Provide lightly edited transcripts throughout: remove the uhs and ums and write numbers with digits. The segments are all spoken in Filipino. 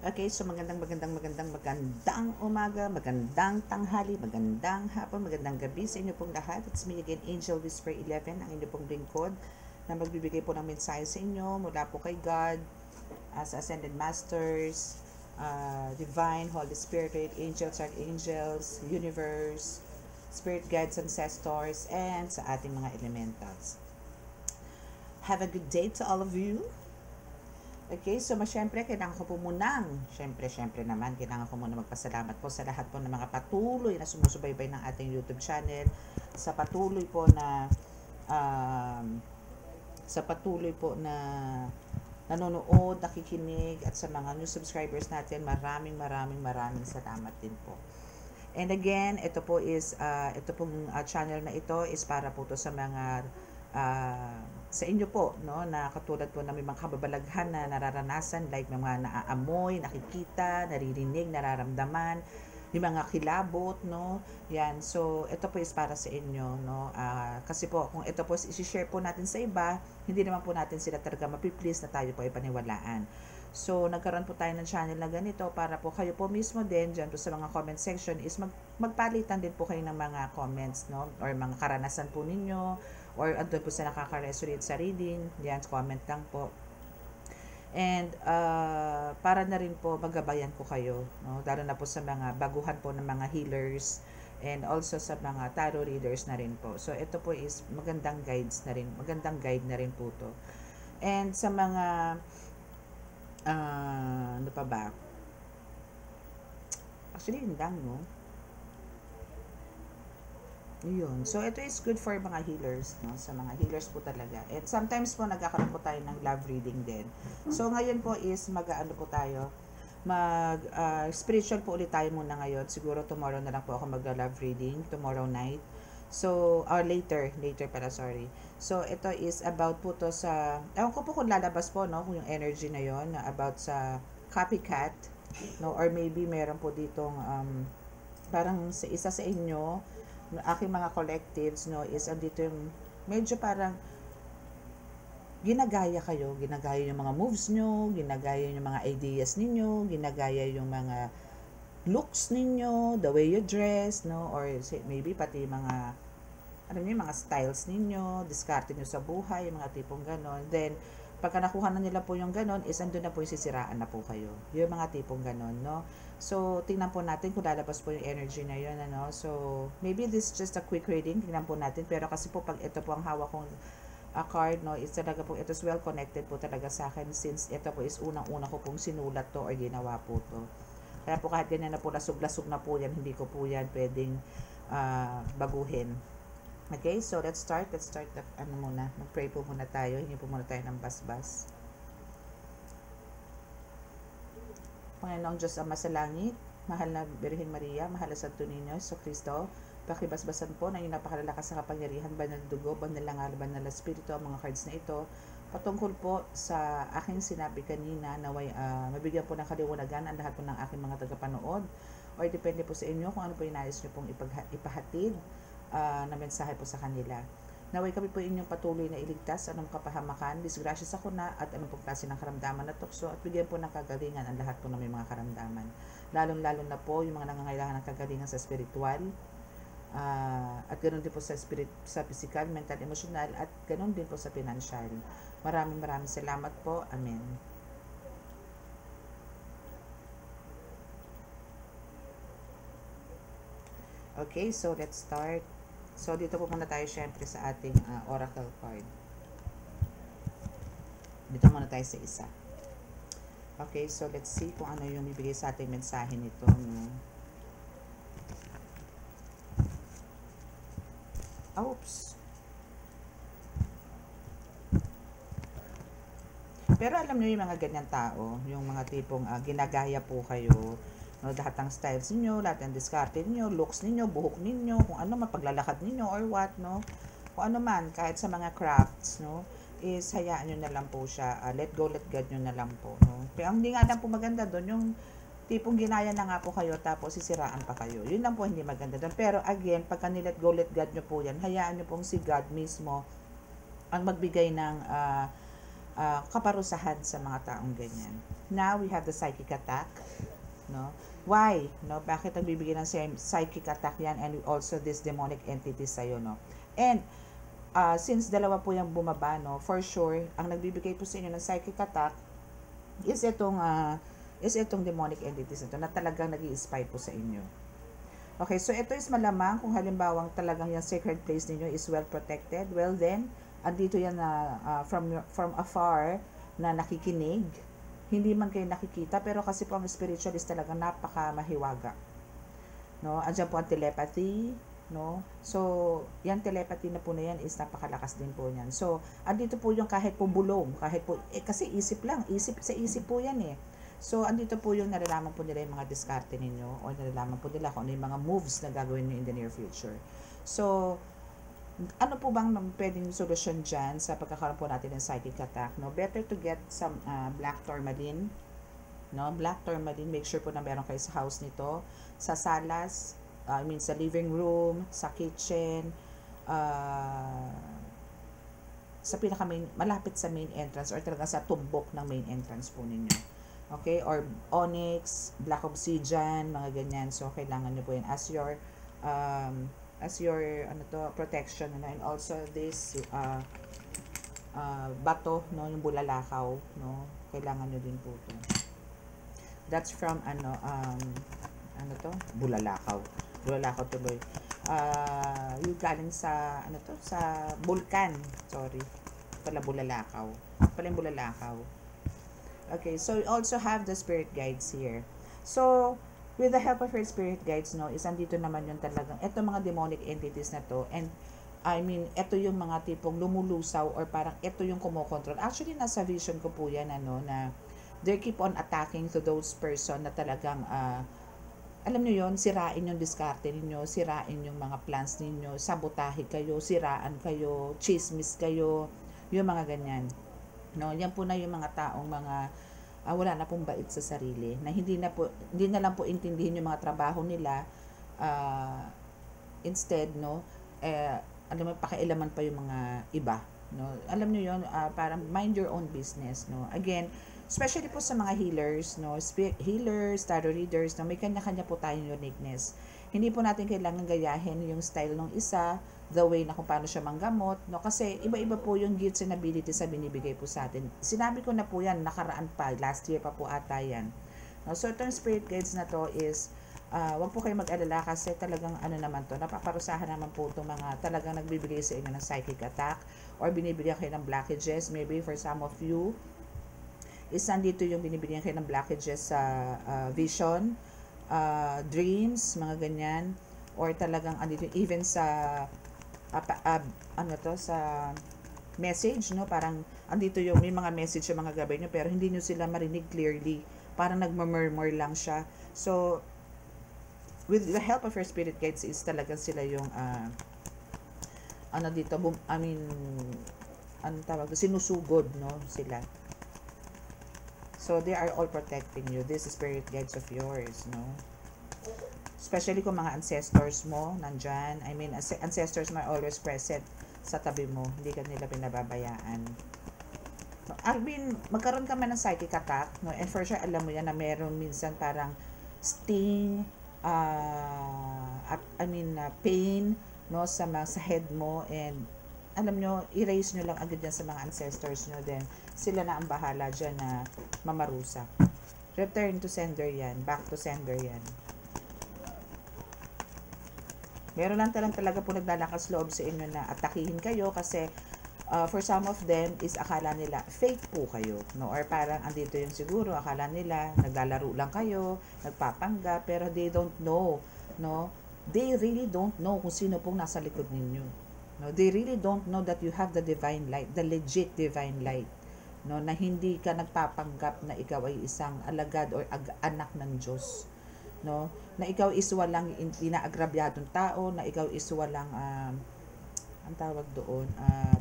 Okay, so magandang umaga, magandang tanghali, magandang hapon, magandang gabi sa inyo pong lahat. It's me again, Angel Whisper 11, ang inyo pong lingkod na magbibigay po ng mensahe sa inyo mula po kay God, as Ascended Masters, Divine, Holy Spirit, Angels, Archangels, Universe, Spirit Guides, Ancestors, and sa ating mga elementals. Have a good day to all of you. Okay, so syempre, kailangan ko po munang, syempre naman, kailangan ko muna magpasalamat po sa lahat po ng mga patuloy na sumusubaybay ng ating YouTube channel, sa patuloy po na, um, sa patuloy po na nanonood, nakikinig, at sa mga new subscribers natin, maraming salamat din po. And again, ito pong channel na ito is para po to sa mga sa inyo po, no, na katulad po na may mga kababalaghan na nararanasan, like may mga naaamoy, nakikita, naririnig, nararamdaman, yung mga kilabot, no, yan. So ito po is para sa inyo, no, kasi po kung ito po i-share po natin sa iba, hindi naman po natin sila talaga mapiplease na tayo po ay paniwalaan. So, nagkaroon po tayo ng channel na ganito para po kayo po mismo din dyan po sa mga comment section is magpalitan din po kayo ng mga comments, no? Or mga karanasan po ninyo, or andun po sa nakaka-resonate sa reading, yan, comment lang po. And para na rin po magabayan ko kayo, no? Lalo na po sa mga baguhan po ng mga healers, and also sa mga tarot readers na rin po. So, ito po is magandang guide na rin po to. And sa mga ano pa ba? Actually, yun lang, no? Yun. So, ito is good for mga healers, no? Sa mga healers po talaga. And sometimes po, nagkakaroon po tayo ng love reading din. So, ngayon po is mag-ano po tayo, spiritual po ulit tayo muna ngayon. Siguro tomorrow na lang po ako mag-love reading, tomorrow night. So, or later pala, sorry. So, ito is about po to sa, ewan ko po kung lalabas po, no, kung yung energy na yon about sa copycat, no, or maybe meron po ditong, parang sa isa sa inyo, aking mga collectives, no, is andito yung, medyo parang, ginagaya yung mga moves nyo, ginagaya yung mga ideas ninyo, ginagaya yung mga looks ninyo, the way you dress, no, or maybe pati mga, alam niyo, mga styles ninyo, diskarte nyo sa buhay, yung mga tipong ganon. Then, pagka nakuha na nila po yung ganon, is andun na po yung sisiraan na po kayo. Yung mga tipong ganon, no. So, tingnan po natin kung lalabas po yung energy na yun, ano. So, maybe this is just a quick reading, tingnan po natin. Pero kasi po, pag ito po ang hawak kong card, no, is talaga po, ito is well connected po talaga sa akin, since ito po is unang-una ko pong sinulat to or ginawa po to. Kaya po kahit ganyan na po, lasog-lasog na po yan, hindi ko po yan pwedeng baguhin. Okay, so let's start the, mag-pray po muna tayo, hindi po muna tayo ng basbas. Panginoong Diyos Ama sa langit, mahal na Birhen Maria, mahal na Santo Niño, so Kristo, pakibasbasan po ng iyong napakalalakas sa kapangyarihan, banal na dugo, banal na ngal, banal na spirito, ang mga cards na ito, patungkol po sa aking sinabi kanina, naway mabigyan po ng kaliwanagan ang lahat po ng aking mga tagapanood, or depende po sa inyo kung ano po yung nais nyo pong ipahatid na mensahe po sa kanila. Naway kami po inyong patuloy na iligtas anong kapahamakan, disgrasya sa kuna at anong pong klase ng karamdaman na tukso, at bigyan po ng kagalingan ang lahat po ng may mga karamdaman. Lalong-lalo na po yung mga nangangailangan ng kagalingan sa spiritual, at ganoon din po sa physical, mental, emotional, at ganoon din po sa financial. Maraming salamat po. Amen. Okay, so let's start. So, dito po muna tayo syempre sa ating oracle card. Dito muna tayo sa isa. Okay, so let's see kung ano yung bibigay sa ating mensahe nito. Oops. Pero alam niyo yung mga ganyan tao, yung mga tipong ginagaya po kayo, no, lahat ng styles niyo, lahat ng diskarte niyo, looks niyo, buhok niyo, kung ano man, paglalakad niyo or what, no, kung ano man, kahit sa mga crafts, no, is hayaan niyo na lang po siya, let go, let God niyo na lang po, no. Pero ang hindi nga lang po maganda doon, yung tipong ginaya na nga po kayo, tapos sisiraan pa kayo, yun lang po hindi maganda doon. Pero again, pagka ni-let go, let God niyo po yan, hayaan niyo pong si God mismo ang magbigay ng kaparusahan sa mga taong ganyan. Now, we have the psychic attack, no? Why? No? Bakit nagbibigay ng psychic attack yan and also this demonic entity sa'yo, no? And, since dalawa po yung bumaba, no? For sure, ang nagbibigay po sa inyo ng psychic attack is itong demonic entities ito na talagang nag-i-spy po sa inyo. Okay, so ito is malamang kung halimbawang talagang yung sacred place ninyo is well protected, well then, andito yan na from afar na nakikinig. Hindi man kayo nakikita, pero kasi po ang spiritualist talaga napaka-mahiwaga. No? Andiyan po ang telepathy, no? So, yan telepathy na po na yan is napakalakas din po yan. So, andito po yung kahit po bulong, kahit po, kasi isip lang, isip po yan eh. So, andito po yung nalalaman po nila yung mga diskarte ninyo o nalalaman po nila kung ano yung mga moves na gagawin nyo in the near future. So, ano po bang pwedeng solusyon dyan sa pagkakaroon po natin ng psychic attack? No? Better to get some black tourmaline. No? Black tourmaline, make sure po na meron kayo sa house nito. Sa salas, sa living room, sa kitchen, sa malapit sa main entrance or talaga sa tumbok ng main entrance po ninyo. Okay, or onyx, black obsidian, mga ganyan. So, kailangan nyo po yan as your protection. And also this, bato, no, yung bulalakaw, no, kailangan nyo din po ito. That's from, bulalakaw. Bulalakaw tuloy. Yung galing sa, sa vulkan. Sorry. Pala bulalakaw. Pala yung bulalakaw. Okay, so we also have the spirit guides here. So, with the help of your spirit guides, no, is andito naman yung talagang, eto mga demonic entities na to, and eto yung mga tipong lumulusaw or parang eto yung kumokontrol. Actually, nasa vision ko po yan, na they keep on attacking to those person na talagang, alam nyo yon, sirain yung diskarte ninyo, sirain yung mga plans ninyo, sabotahe kayo, siraan kayo, chismis kayo, yung mga ganyan. No, yan po na yung mga taong wala na pong bait sa sarili, na hindi na lang po intindihin yung mga trabaho nila, instead, no, alam mo, pakialaman pa yung mga iba, no, alam niyo yon, parang mind your own business, no. Again, especially po sa mga healers, no, healers, tarot readers, no, may kanya-kanya po tayong uniqueness. Hindi po natin kailangan gayahin yung style ng isa, the way na kung paano siya manggamot, no? Kasi iba-iba po yung gifts and abilities na binibigay po sa atin. Sinabi ko na po yan, nakaraan pa, last year pa po ata yan. No? So, itong spirit guides na to is, wag po kayo mag-alala kasi talagang naman to, napaparusahan naman po itong mga talagang nagbibigay sa inyo ng psychic attack or binibigyan kayo ng blockages. Maybe for some of you, is nandito yung binibigyan kayo ng blockages sa vision, dreams, mga ganyan, or talagang andito even sa sa message, no, parang andito yung may mga message yung mga gabay nyo pero hindi nyo sila marinig clearly, parang nagmamurmur lang siya. So with the help of your spirit guides is talagang sila yung sinusugod, no, sila. So they are all protecting you, these spirit guides of yours, no. Especially kung mga ancestors mo nandyan. Ancestors mo are always present sa tabi mo. Hindi ka nila pinababayaan. Magkaroon ka man ng psychic attack, no? And for sure, alam mo yan na meron minsan parang sting, pain, no? Sa head mo. And alam nyo, erase nyo lang agad yan sa mga ancestors nyo. Then, sila na ang bahala dyan na mamarusa. Return to sender yan. Back to sender yan. Meron lang talaga po naglalakas loob sa inyo na atakihin kayo kasi for some of them is akala nila fake po kayo, no? Or parang andito yung siguro akala nila naglalaro lang kayo, nagpapanggap, pero they don't know, no? They really don't know kung sino pong nasa likod ninyo. No, they really don't know that you have the divine light, the legit divine light, no, na hindi ka nagpapanggap na ikaw ay isang alagad or anak ng Diyos. No, na ikaw is walang inaagrabyadong tao, na ikaw is walang ang tawag doon,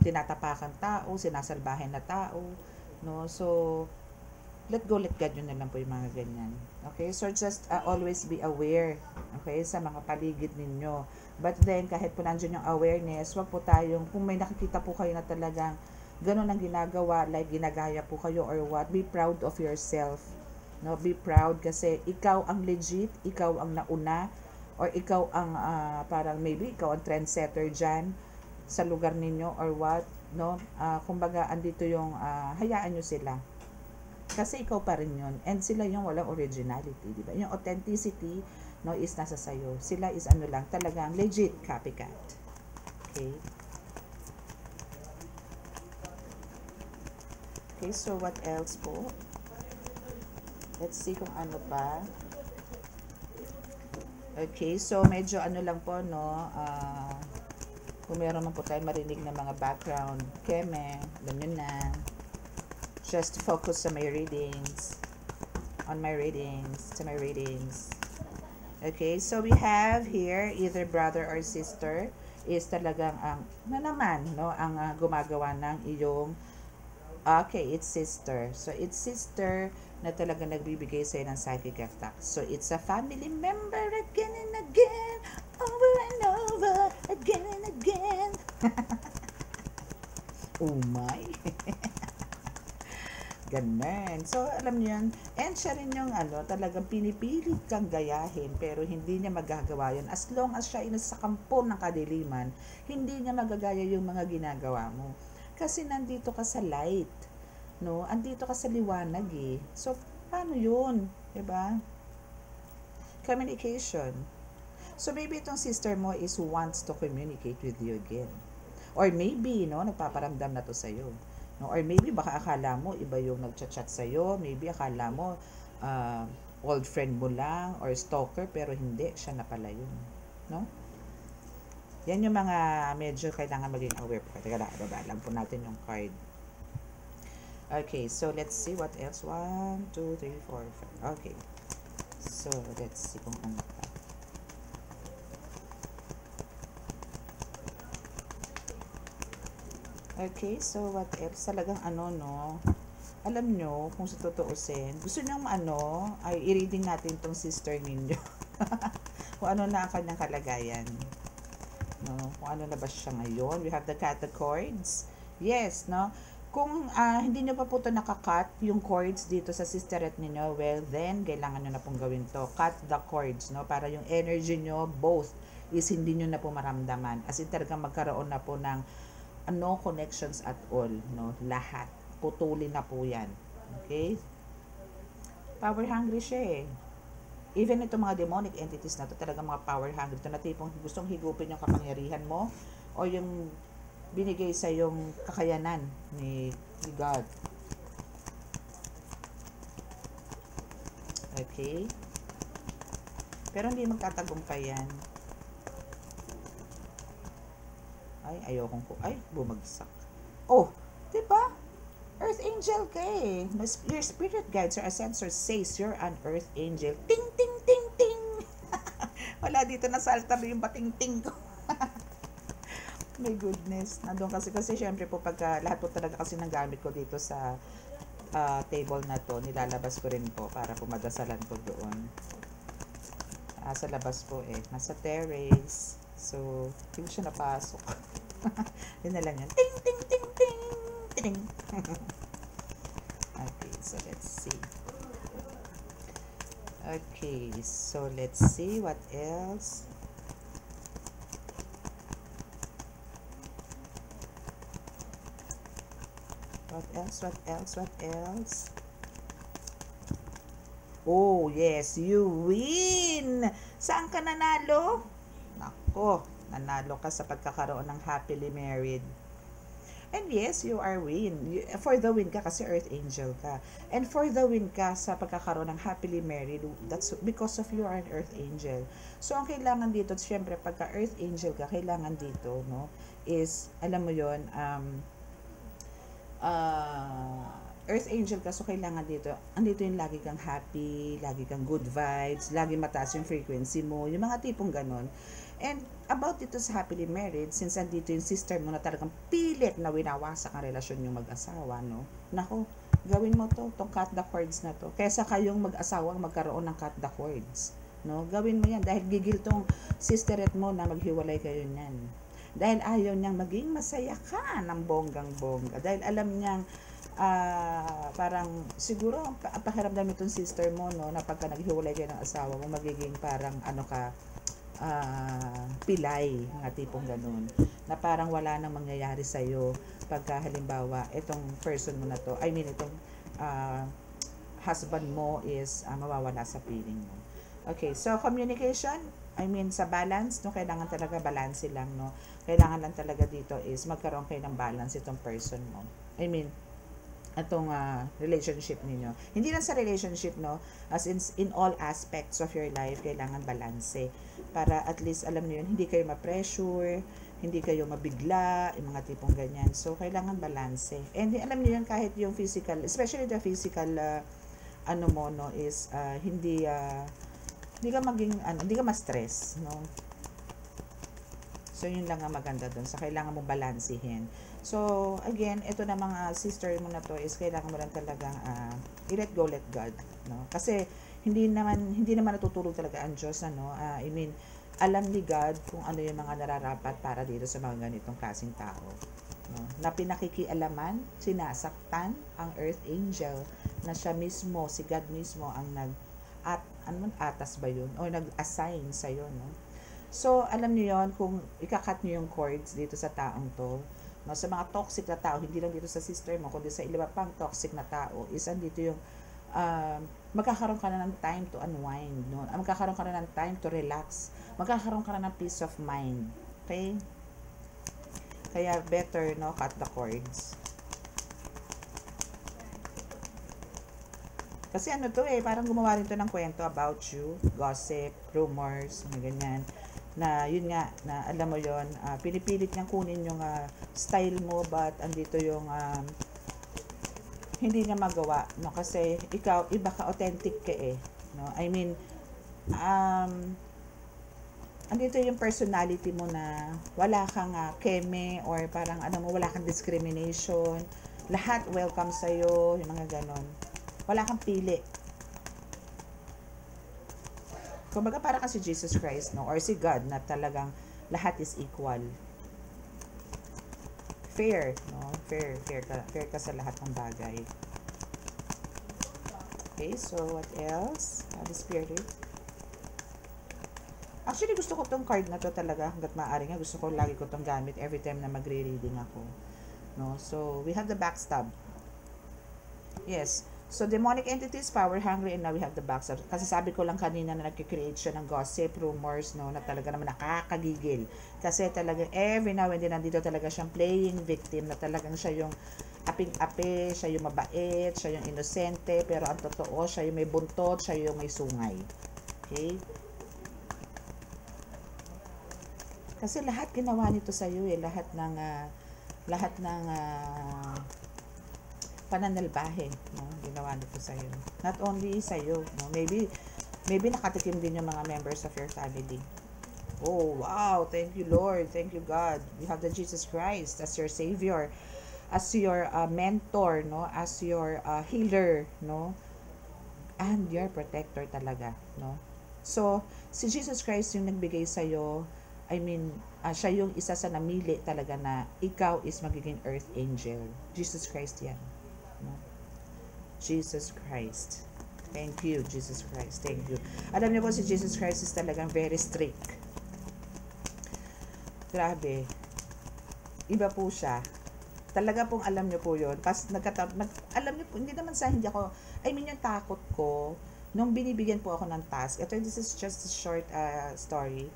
tinatapakan tao, sinasalbahin na tao, no. So let go, let God, yun na lang po yung mga ganyan. Okay, so just always be aware, okay, sa mga paligid ninyo. But then kahit po nandiyan yung awareness, wag po tayong, kung may nakikita po kayo na talagang ganun ang ginagawa, like ginagaya po kayo or what, be proud of yourself. No, be proud kasi ikaw ang legit, ikaw ang nauna, or ikaw ang parang maybe ikaw ang trendsetter dyan sa lugar ninyo or what, no? Kumbaga andito yung hayaan nyo sila. Kasi ikaw pa rin yun. And sila yung walang originality, di ba? Yung authenticity, no, is nasa sayo. Sila is ano lang, talagang legit copycat. Okay? Okay, so what else po? Let's see kung ano pa. Okay, so medyo ano lang po, no, kung meron man po tayo marinig na mga background keme, alam nyo na. Just focus sa my readings. On my readings. To my readings. Okay, so we have here either brother or sister is talagang ang na naman, no, ang gumagawa ng iyong okay, it's sister. So it's sister na talaga nagbibigay sa'yo ng psychic attack. So it's a family member again and again, over and over, again and again. Oh my. Ganun. So, alam niyo yun. And siya rin yung talagang pinipilit kang gayahin pero hindi niya magagawa yun. As long as siya ay nasa kampo ng kadiliman, hindi niya magagaya yung mga ginagawa mo. Kasi nandito ka sa light. No? Andito ka sa liwanag eh. So, paano yun? Diba? Communication. So, maybe itong sister mo is wants to communicate with you again. Or maybe, no, nagpaparamdam na to sa'yo. No? Or maybe baka akala mo iba yung nagchat-chat sa'yo, maybe akala mo old friend mo lang or stalker, pero hindi, siya na pala yun. No? Yan yung mga medyo kailangan maging aware po. Teka lang, baba lang po natin yung card. Okay, so let's see what else. 1, 2, 3, 4, 5. Okay. So, let's see kung ano pa. Okay, so what else? Talagang no, alam nyo, kung sa totoosin, gusto nyo ay i-reading natin tong sister ninyo. Kung ano na ang kanyang kalagayan. No? Kung ano na ba siya ngayon. We have the cut the cords. Yes, no? Kung hindi nyo pa po ito nakakat yung cords dito sa sisterette ninyo, well, then, kailangan nyo na pong gawin to. Cut the cords, no? Para yung energy nyo, both, is hindi nyo na po maramdaman. As in, talagang magkaroon na po ng no connections at all, no? Lahat. Putulin na po yan. Okay? Power hungry siya eh. Even itong mga demonic entities na to, talagang mga power hungry. Ito na tipong gustong higupin yung kapangyarihan mo o yung binigay sa yung kakayanan ni God. Okay? Pero hindi magtatagumpay yan. Ay, ayokong ko. Ay, bumagsak. Oh, diba? Earth angel ka eh. Your spirit guides or ascensor says you're an earth angel. Ting, ting, ting, ting. Wala dito na sa altar yung bating-ting ko. My goodness. Nandun kasi syempre po pagka lahat po talaga kasi ng gamit ko dito sa table na to, nilalabas ko rin po para pumadasalan ko doon. Sa labas po eh. Nasa terrace. So, hindi ko siya napasok. Yun na lang yan. Ting, ting, ting, ting, ting. Okay, so let's see. Okay, so let's see what else. What else, what else, what else? Oh, yes, you win! Saan ka nanalo? Nako, nanalo ka sa pagkakaroon ng happily married. And yes, you are win. For the win ka kasi earth angel ka. And for the win ka sa pagkakaroon ng happily married, that's because of you are an earth angel. So, ang kailangan dito, syempre, pagka earth angel ka, kailangan dito, no, is, alam mo yon earth angel ka, so kailangan dito, andito yung lagi kang happy, lagi kang good vibes, lagi mataas yung frequency mo, yung mga tipong ganon. And about dito sa happily married, since andito yung sister mo na talagang pilit na winawasak ang relasyon yung mag-asawa, no? Nako, gawin mo to, tong cut the cords na to. Kaysa kayong mag-asawang magkaroon ng cut the cords, no? Gawin mo yan, dahil gigil tong sisterette mo na maghiwalay kayo niyan. Dahil ayaw niyang maging masaya ka ng bonggang-bongga. Dahil alam niyang parang siguro ang pakiramdam nitong sister mo, no, na pagka naghiwalay kayo ng asawa mo, magiging parang ano ka, pilay, mga tipong ganun. Na parang wala nang mangyayari sa'yo pagka halimbawa, itong person mo na to, I mean, itong husband mo is mawawala sa piling mo. Okay, so communication, I mean, sa balance, no, kailangan talaga balance lang, no. Kailangan lang talaga dito is magkaroon kayo ng balance itong person mo. I mean, itong relationship ninyo. Hindi lang sa relationship, no, as in all aspects of your life, kailangan balanse. Para at least, alam niyo yun, hindi kayo ma-pressure, hindi kayo mabigla, yung mga tipong ganyan. So, kailangan balanse. And alam niyo yun, kahit yung physical, especially the physical, ano mo, no, is hindi ka maging, hindi ka ma-stress, no. So, yun lang ang maganda doon. So, kailangan mo balansihin. So, again, ito na mga sister mo na to is kailangan mo lang talagang i-let go, let God, no? Kasi, hindi naman natutulog talaga ang Diyos, ano? I mean, alam ni God kung ano yung mga nararapat para dito sa mga ganitong klaseng tao, no? Na pinakikialaman, sinasaktan ang earth angel, na siya mismo, si God mismo, ang atas ba yun? O nag-assign sa'yo, no? So, alam niyo yon, kung ikakat niyo yung cords dito sa taong to, no, sa mga toxic na tao, hindi lang dito sa sister mo, kundi sa iba pang toxic na tao, is andito yung magkakaroon ka na ng time to unwind, no? Magkakaroon ka na ng time to relax, magkakaroon ka na ng peace of mind. Okay? Kaya better, no, cut the cords. Kasi ano to parang gumawa rin to ng kwento about you, gossip, rumors, mga ganyan. Na yun nga, na alam mo yon, pinipilit niyang kunin yung style mo, but andito yung hindi niya magawa, no, kasi ikaw iba ka, authentic ka no. I mean, andito yung personality mo na wala kang keme, or parang ano mo, wala kang discrimination, lahat welcome sa'yo, yung mga ganon, wala kang pili. Kumbaga para kasi Jesus Christ, no, or si God, na talagang lahat is equal. Fair, no? Fair ka sa lahat ng bagay. Okay, so what else? The Spirit. Actually, gusto ko tong card na to talaga, hanggat maaari nga, gusto ko lagi ko tong gamit every time na magre-reading ako. No? So, we have the backstab. Yes. So, demonic entities, power hungry, and now we have the backstab. Kasi sabi ko lang kanina na nagkikreate siya ng gossip, rumors, no, na talaga naman nakakagigil. Kasi talaga, every now and then, nandito talaga siyang playing victim, na talagang siya yung aping-ape, siya yung mabait, siya yung inosente, pero ang totoo, siya yung may buntot, siya yung may sungay. Okay? Kasi lahat ginawa nito sa iyo lahat ng pananalbahe, no, ginawa nito sa iyo. Not only sa iyo, no, maybe nakatikim din yung mga members of your family. Oh, wow, thank you Lord, thank you God. You have the Jesus Christ as your savior, as your mentor, no, as your healer, no, and your protector talaga, no. So, si Jesus Christ yung nagbigay sa iyo. I mean, siya yung isa sa namili talaga na ikaw is magiging earth angel. Jesus Christ yan. No? Jesus Christ. Thank you, Jesus Christ. Thank you. Alam niyo po, si Jesus Christ is talagang very strict. Grabe. Iba po siya. Talaga pong alam niyo po yun. Alam niyo po, hindi naman sa hindi ako, I mean, yung takot ko, nung binibigyan po ako ng task, this is just a short story.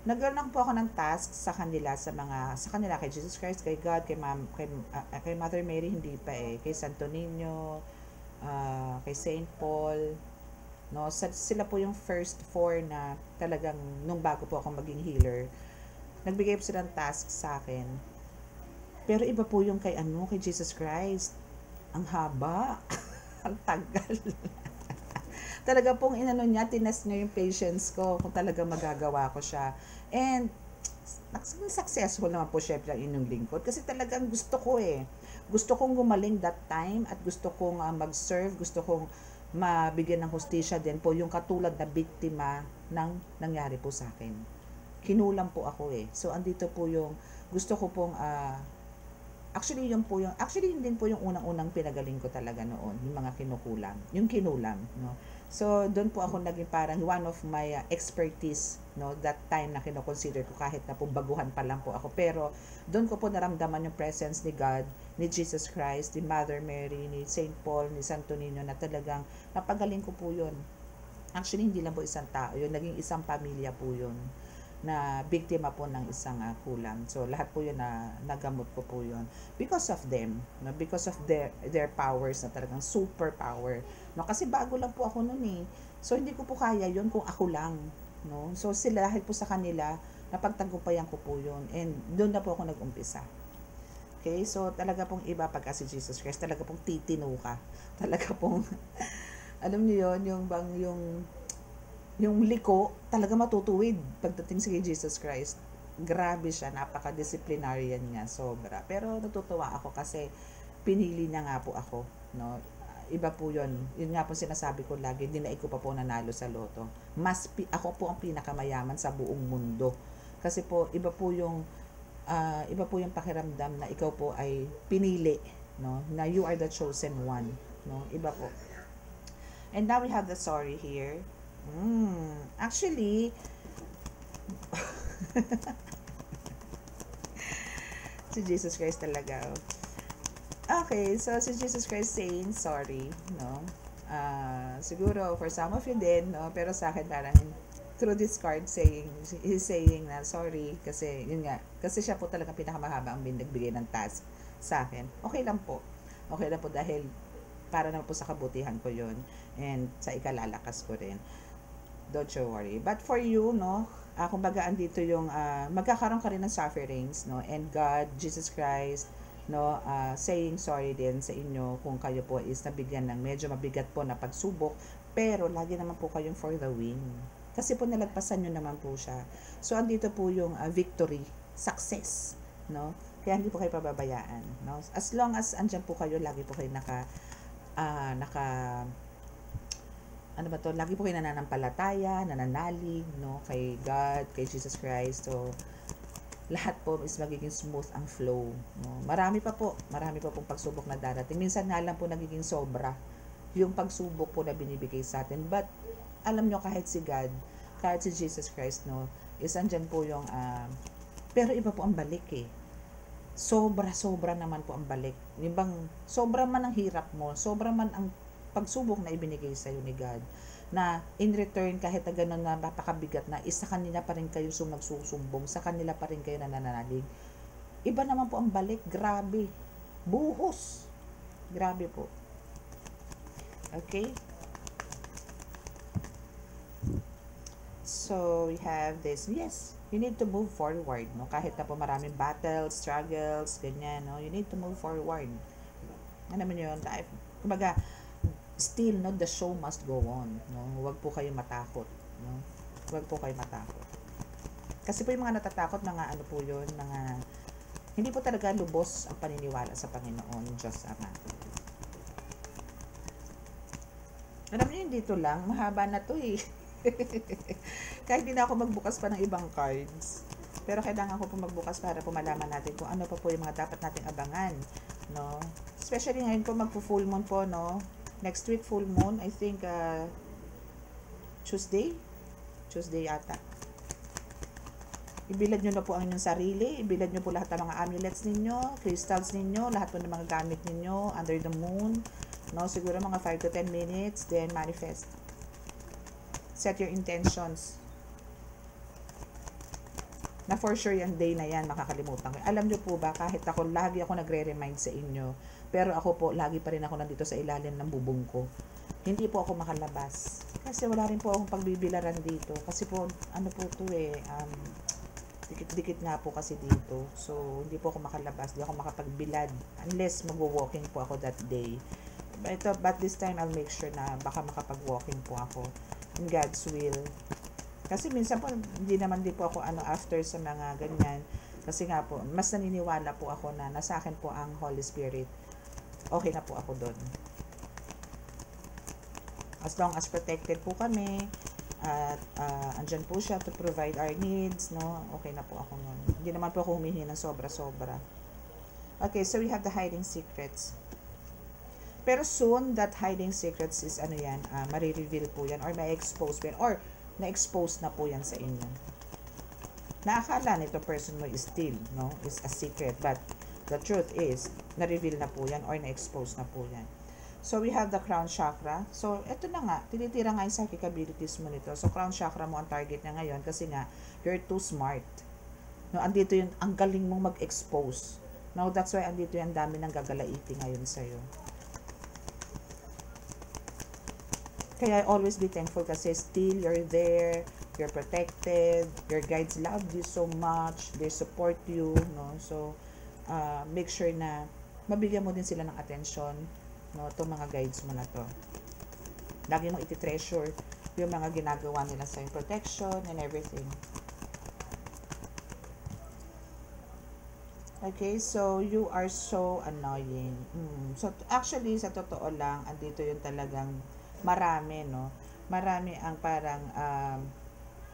Nagkaroon lang po ako ng task sa kanila, kay Jesus Christ, kay God, kay Mother Mary, hindi pa kay Santo Niño, kay Saint Paul, no, sila po yung first 4 na talagang, nung bago po ako maging healer, nagbigay po sila ng task sa akin. Pero iba po yung kay Jesus Christ, ang haba, ang tagal. Talaga pong niya, tinest niya yung patience ko kung talaga magagawa ko siya. And successful naman po syempre ang inyong lingkod kasi talagang gusto ko Gusto kong gumaling that time at gusto kong mag-serve, gusto kong mabigyan ng hustisya din po yung katulad na biktima ng nangyari po sa akin. kinulam po ako eh. So, andito po yung, gusto ko pong, actually, yun din po yung unang-unang pinagaling ko talaga noon, yung mga kinukulam, yung kinulam, no. So, doon po ako naging parang one of my expertise, no, that time na kino-consider ko kahit na po baguhan pa lang po ako. Pero, doon ko po naramdaman yung presence ni God, ni Jesus Christ, ni Mother Mary, ni Saint Paul, ni Santo Niño, na talagang napagaling ko po yun. Actually, hindi lang po isang tao yun, naging isang pamilya po yun na biktima po ng isang kulam. So, lahat po yun na nagamot ko po yun. Because of them, no? Because of their powers na talagang super power. No? Kasi bago lang po ako nun eh. So, hindi ko po kaya yun kung ako lang. No? So, sila, dahil po sa kanila, napagtagumpayan ko po yun. And doon na po ako nag-umpisa. Okay? So, talaga pong iba pagka si Jesus Christ. Talaga pong titino ka. Talaga pong, alam niyo yun, yung liko, talaga matutuwid pagdating sa Jesus Christ. Grabe siya, napaka-disciplinarian niya, sobra. Pero natutuwa ako kasi pinili niya nga po ako, no? Iba po yun. Yun nga po sinasabi ko lagi, dinaig ko pa po nanalo sa loto. Ako po ang pinakamayaman sa buong mundo. Kasi po, iba po yung pakiramdam na ikaw po ay pinili, no? Na you are the chosen one, no? Iba po. And now we have the sorry here. Actually, si Jesus Christ talaga. Okay, so si Jesus Christ saying sorry, no? Siguro for some of you din, no? Pero sa akin parang through this card he's saying na sorry kasi yun nga, kasi siya po talaga pinakamahaba ang nagbigay ng task sa akin. Okay lang po. Okay lang po dahil para naman po sa kabutihan ko yun and sa ikalalakas ko rin. Don't you worry. But for you, no, kumbaga andito yung magkakaroon ka rin ng sufferings, no, and God, Jesus Christ, no, saying sorry din sa inyo kung kayo po is nabigyan ng medyo mabigat po na pagsubok, pero lagi naman po kayong for the win. Kasi po nalagpasan nyo naman po siya. So andito po yung victory, success, no? Kaya hindi po kayo pababayaan, no? As long as andyan po kayo, lagi po kayo ano ba to, lagi po kayo nananampalataya, nananalig, no, kay God, kay Jesus Christ. So, lahat po is magiging smooth ang flow, no. Marami pa pong pagsubok na darating. Minsan nga lang po nagiging sobra yung pagsubok po na binibigay sa atin. But, alam nyo, kahit si God, kahit si Jesus Christ, no, is andyan po yung, pero iba po ang balik eh. Sobra naman po ang balik. Yung bang, sobra man ang hirap mo, sobra man ang pagsubok na ibinigay sa iyo ni God, na in return kahit na gano'n na napakabigat na, isa kanila pa rin kayo nagsusumbong, sa kanila pa rin kayo nananalig. Iba naman po ang balik, grabe. Buhos. Grabe po. Okay? So, we have this. Yes, you need to move forward, no? Kahit na po maraming battles, struggles, ganyan, no? You need to move forward. Ano naman yun? Life. Kumbaga, still, no, the show must go on, no? Huwag po kayo matakot, no? Huwag po kayo matakot. Kasi po yung mga natatakot, mga ano po yun, mga hindi po talaga lubos ang paniniwala sa Panginoon, Diyos Ama. Alam niyo, dito lang, mahaba na to eh. Kahit hindi na ako magbukas pa ng ibang cards. Pero kailangan ko po magbukas para po malaman natin kung ano pa po yung mga dapat nating abangan, no? Especially ngayon po magpo-full moon po, no? Next week, full moon, I think, Tuesday yata. Ibilad nyo na po ang inyong sarili, ibilad nyo po lahat ng mga amulets ninyo, crystals ninyo, lahat po ng mga gamit ninyo, under the moon, no? Siguro mga 5 to 10 minutes, then manifest. Set your intentions. Na for sure yung day na yan, makakalimutan ko. Alam nyo po ba, kahit ako, lagi ako nagre-remind sa inyo, pero ako po, lagi pa rin ako nandito sa ilalim ng bubong ko. Hindi po ako makalabas. Kasi wala rin po akong pagbibilaran dito. Kasi po, ano po to eh, dikit-dikit nga po kasi dito. So, hindi po ako makalabas. Hindi ako makapagbilad. Unless magwo-walking po ako that day. But this time, I'll make sure na baka makapag-walking po ako. In God's will. Kasi minsan po, hindi naman din po ako after sa mga ganyan. Kasi nga po, mas naniniwala po ako na nasa akin po ang Holy Spirit. Okay na po ako doon. As long as protected po kami, At andyan po siya to provide our needs, no? Okay na po ako nun. Hindi naman po ako humihingi ng sobra-sobra. Okay, so we have the hiding secrets. Pero soon, that hiding secrets is ano yan, marireveal po yan, or ma-expose po yan, or na-expose na po yan sa inyo. Naakala nito person mo is still, no? Is a secret, but the truth is, na-reveal na po yan, or na-expose na po yan. So, we have the crown chakra. So, eto na nga, tinitira nga yung psychic abilities mo nito. So, crown chakra mo ang target niya ngayon kasi nga, you're too smart. No, andito yung, ang galing mong mag-expose. No, that's why andito yung dami ng gagalaiti ngayon sa'yo. Kaya always be thankful kasi still you're there, you're protected, your guides love you so much, they support you, no? So, make sure na mabigyan mo din sila ng attention, no, itong mga guides mo na to. Lagi mong iti-treasure yung mga ginagawa nila sa protection and everything. Okay, so you are so annoying. So actually sa totoo lang, andito yung talagang marami, no? Marami ang parang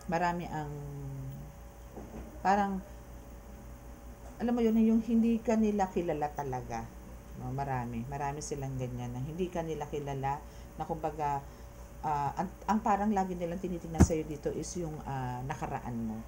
marami ang parang alam mo yun, yung hindi ka nila kilala talaga. No, marami silang ganyan na hindi ka nila kilala, na kumbaga ang parang lagi nilang tinitingnan sa iyo dito is yung nakaraan mo,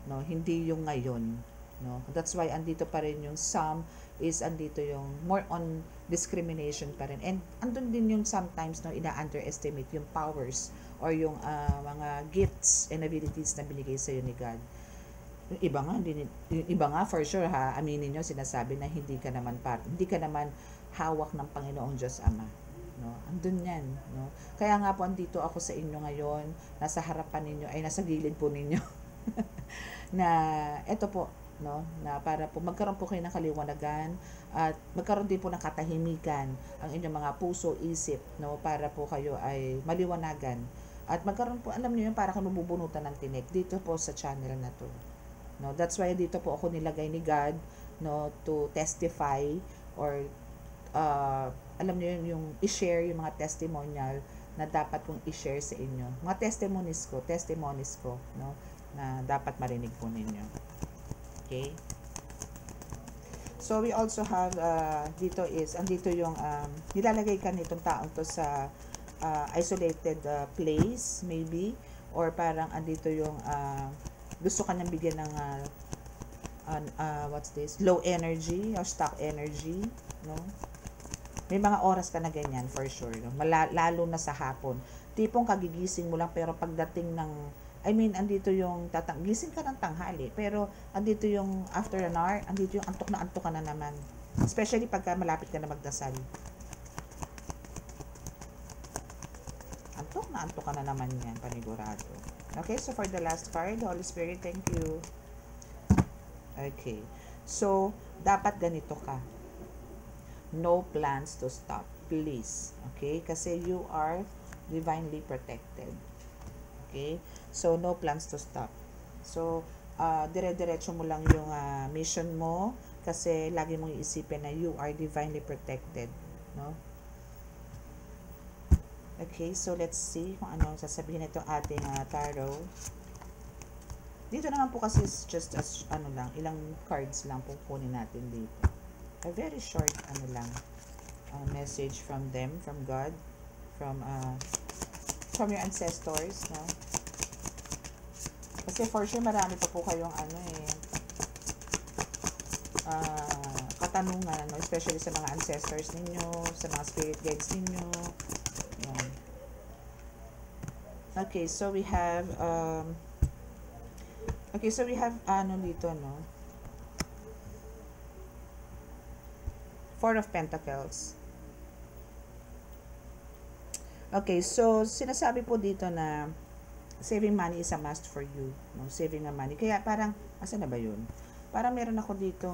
no, hindi yung ngayon, no. That's why andito pa rin yung some is andito yung more on discrimination pa rin, and andun din yung sometimes, no, ina-underestimate yung powers or yung mga gifts and abilities na binigay sa iyo ni God. Yung iba nga for sure, ha, aminin nyo, sinasabi na hindi ka naman hawak ng Panginoong Diyos Ama, no? Andun yan, no? Kaya nga po andito ako sa inyo ngayon, nasa harapan ninyo, ay nasa gilid po ninyo. Na eto po, no, na para po magkaroon po kayo ng kaliwanagan at magkaroon din po ng katahimikan ang inyong mga puso, isip, no, para po kayo ay maliwanagan at magkaroon po, alam niyo yun, para kayo mabubunutan ng tinik dito po sa channel na to. No, that's why dito po ako nilagay ni God, no, to testify or alam niyo yun, yung i-share yung mga testimonial na dapat kong i-share sa inyo. Mga testimonies ko, no, na dapat marinig po ninyo. Okay? So we also have dito is andito yung nilalagay ka nitong taong to sa isolated place maybe, or parang andito yung gusto ka niyang bigyan ng what's this, low energy or stuck energy, no? May mga oras ka na ganyan for sure, no? Lalo na sa hapon, tipong kagigising mo lang, pero pagdating ng andito yung gising ka ng tanghali, pero andito yung after an hour, andito yung antok ka na naman, especially pagka malapit ka na magdasal. Antok ka na naman yan, panigurado. Okay, so for the last card, Holy Spirit, thank you. Okay, so dapat ganito ka. No plans to stop, please. Okay, kasi you are divinely protected. Okay, so no plans to stop. So dire-diretso mo lang yung mission mo, kasi lagi mong iisipin na you are divinely protected, no? Okay, so let's see kung ano ang sasabihin nito ating tarot. Dito naman po kasi is just as ilang cards lang po kunin natin dito. A very short message from them, from God, from your ancestors, no? Kasi for sure marami pa po kayong katanungan, no? Especially sa mga ancestors ninyo, sa mga spirit guides ninyo. Yan. Okay, so we have dito, no? Four of Pentacles. Okay, so sinasabi po dito na saving money is a must for you, no? Saving the money. Kaya parang asan na ba 'yun? Parang meron ako dito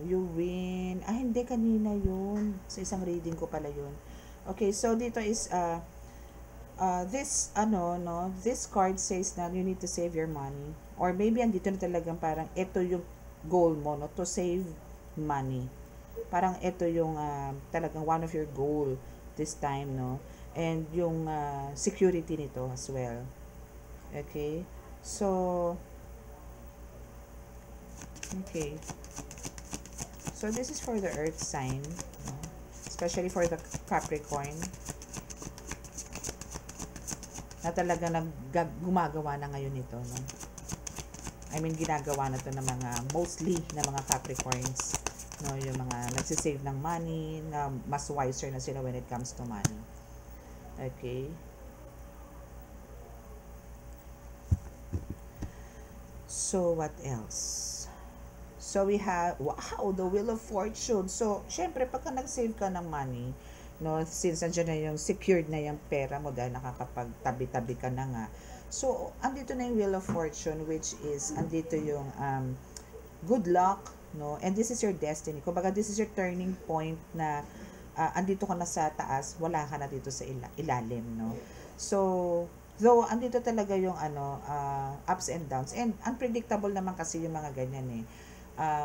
you win. Hindi, kanina 'yun. Sa isang reading ko pala 'yun. Okay, so dito is this card says na you need to save your money, or maybe andito na talagang parang ito yung goal mo, no, to save money. Parang ito yung talagang one of your goal this time, no, and yung security nito as well. Okay? So, okay. So, this is for the earth sign, no? Especially for the Capricorn, na talaga gumagawa na ngayon ito, no? I mean, ginagawa na to ng mga, mostly na mga Capricorns, no? Yung mga nagsisave ng money, na mas wiser na sila when it comes to money. Okay? So, what else? So, we have, wow, the Wheel of Fortune. So, syempre, pagka nag-save ka ng money, no, since andyan na yung secured na yung pera mo dahil nakakapagtabi-tabi ka na nga. So, andito na yung Wheel of Fortune, which is, andito yung good luck, no, and this is your destiny. Kumbaga, this is your turning point na andito ka na sa taas, wala ka na dito sa ilalim, no. So, though, andito talaga yung ups and downs, and unpredictable naman kasi yung mga ganyan eh.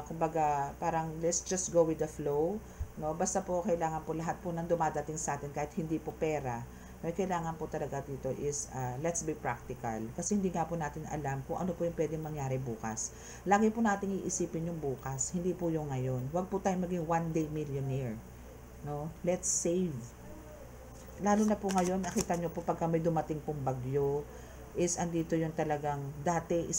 Kumbaga, parang let's just go with the flow, no? Basta po kailangan po lahat po ng dumadating sa atin kahit hindi po pera, no? Kailangan po talaga dito is let's be practical, kasi hindi nga po natin alam kung ano po yung pwedeng mangyari bukas. Lagi po natin iisipin yung bukas, hindi po yung ngayon. Huwag po tayong maging one day millionaire, no? Let's save. Lalo na po ngayon, nakita nyo po pagka may dumating pong bagyo, is andito yung talagang dati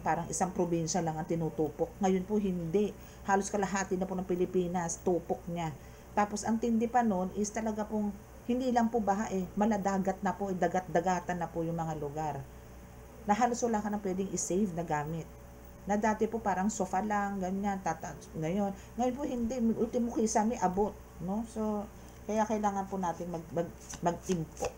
parang isang probinsya lang ang tinutupok. Ngayon po hindi. Halos kalahati na po ng Pilipinas tupok niya. Tapos ang tindi pa noon is talaga pong hindi lang po baha eh, maladagat na po, dagat-dagatan na po yung mga lugar. Na halos wala ka na pwedeng i-save na gamit. Na dati po parang sofa lang, ganyan, ngayon po hindi, ultimo kisa may abot, no? So, kaya kailangan po natin mag-impok.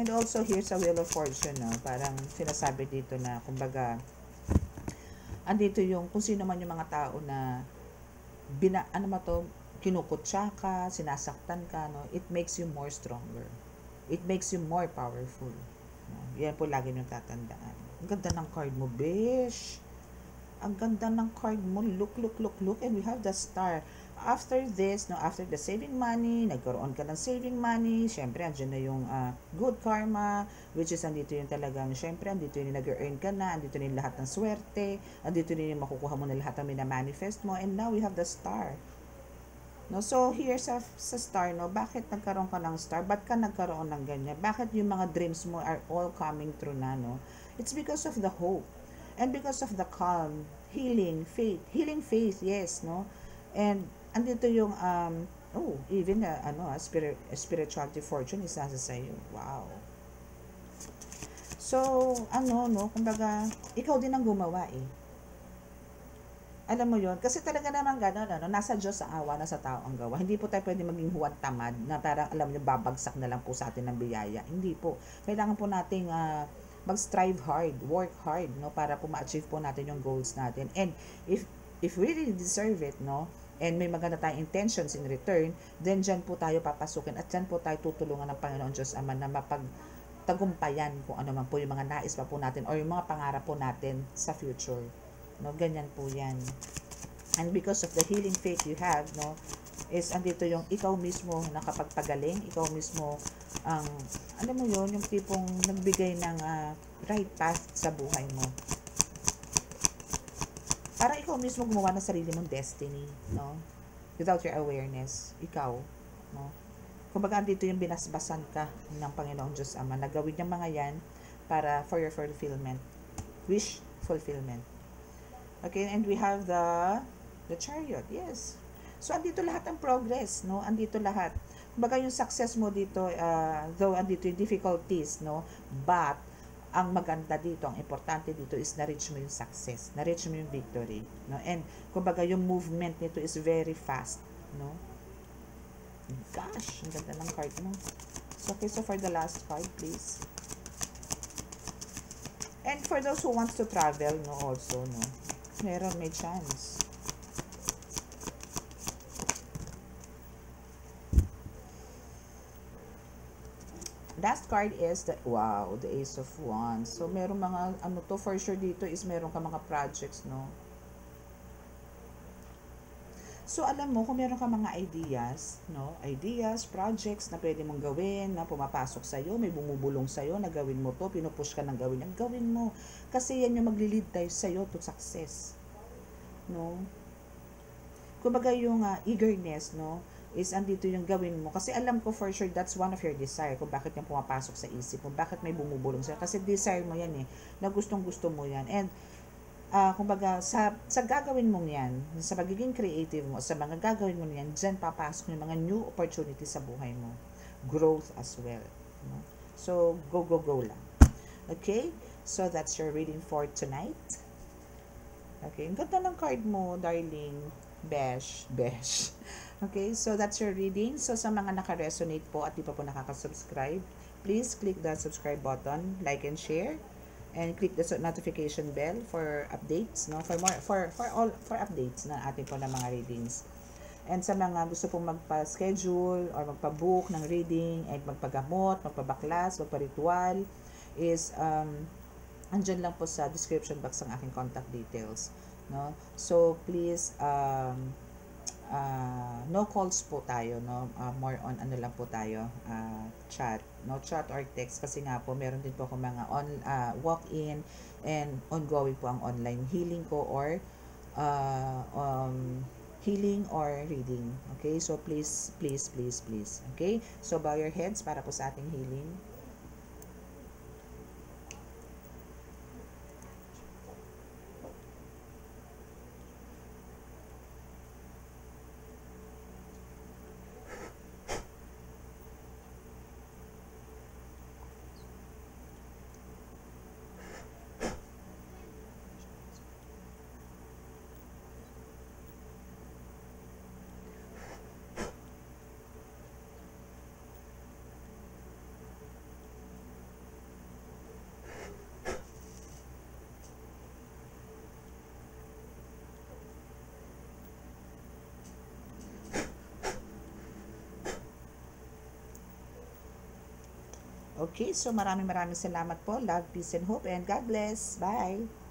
And also, here's a Wheel of Fortune, no? Parang sinasabi dito na, kumbaga, andito yung, kung sino man yung mga tao na, kinukutsa ka, sinasaktan ka, no? It makes you more stronger. It makes you more powerful. No? Yan po lagi yung tatandaan. Ang ganda ng card mo, besh. Ang ganda ng card mo. Look. And we have the Star. After this, no, after the saving money, nagkaroon ka ng saving money, syempre, andyan na yung good karma, which is andito yung talagang, syempre, andito yung nag-earn ka na, andito yung lahat ng swerte, andito yung makukuha mo na lahat ng minamanifest mo, and now we have the Star. No, so, here sa Star, no, bakit nagkaroon ka ng Star? Ba't ka nagkaroon ng ganyan? Bakit yung mga dreams mo are all coming true na, no? It's because of the hope. And because of the calm, healing faith, yes, no? And andito yung even spirituality fortune is nasa sa iyo. Wow. So, no, kumbaga, ikaw din ang gumawa eh. Alam mo yon, kasi talaga naman gano'n, nasa Diyos ang awa, nasa tao ang gawa. Hindi po tayo pwede maging huwad tamad na parang, alam niyo, babagsak na lang po sa atin ng biyaya. Hindi po. Kailangan po nating mag-strive hard, work hard, no, para po ma-achieve po natin yung goals natin. And if we really deserve it, no, and may maganda tayong intentions in return, then dyan po tayo papasukin at dyan po tayo tutulungan ng Panginoon Diyos Ama na mapagtagumpayan kung ano man po yung mga nais pa po natin or yung mga pangarap po natin sa future. No, ganyan po yan. And because of the healing faith you have, no, is andito yung ikaw mismo nakapagpagaling, ikaw mismo ang, alam mo yon, yung tipong nagbigay ng right path sa buhay mo. Parang ikaw mismo gumawa ng sarili mong destiny, no? Without your awareness, ikaw, no? Kumbaga, dito yung binasbasan ka ng Panginoong Diyos Ama, nagawin yung mga yan para for your fulfillment, wish fulfillment. Okay, and we have the Chariot, yes. So, andito lahat ang progress, no? Andito lahat. Kumbaga, yung success mo dito, though andito yung difficulties, no? But, ang maganda dito, ang importante dito is na-reach mo yung success, na-reach mo yung victory, no? And kumbaga yung movement nito is very fast, no? Gosh, ang ganda ng card mo. So, okay, so for the last card, please. And for those who wants to travel, no, also, no, may chance. Last card is the, wow, the Ace of Wands. So, meron mga, ano to, for sure dito is meron ka mga projects, no? So, alam mo, kung meron ka mga ideas, no? Ideas, projects na pwede mong gawin, na pumapasok sa'yo, may bumubulong sa'yo, na gawin mo to, pinupush ka ng gawin mo. Kasi yan yung maglilid tayo sa'yo to success. No? Kumbaga yung eagerness, no? Is andito yung gawin mo. Kasi alam ko for sure that's one of your desire kung bakit yung pumapasok sa isip mo, bakit may bumubulong sa'yo. Kasi desire mo yan eh, na gustong gusto mo yan. And kumbaga, sa gagawin mong yan, sa pagiging creative mo, sa mga gagawin mo yan, dyan papasok yung mga new opportunities sa buhay mo. Growth as well. No? So, go, go, go lang. Okay? So, that's your reading for tonight. Okay? Ang ganda ng card mo, darling. Besh. Besh. Okay? So, that's your reading. So, sa mga naka-resonate po at di pa po nakaka-subscribe, please click the subscribe button, like and share, and click the notification bell for updates, no, for more for updates na ating po ng mga readings. And sa mga gusto pong magpa-schedule or magpa-book ng reading and magpagamot, magpabaklas, magpa-ritual, is andyan lang po sa description box ang aking contact details, no. So please no calls po tayo, no, more on ano lang po tayo, chat, no, chat or text, kasi nga po meron din po ako mga walk-in and ongoing po ang online healing ko or healing or reading. Okay, so please, okay, so bow your heads para po sa ating healing. Okay, so maraming salamat po. Love, peace, and hope, and God bless. Bye!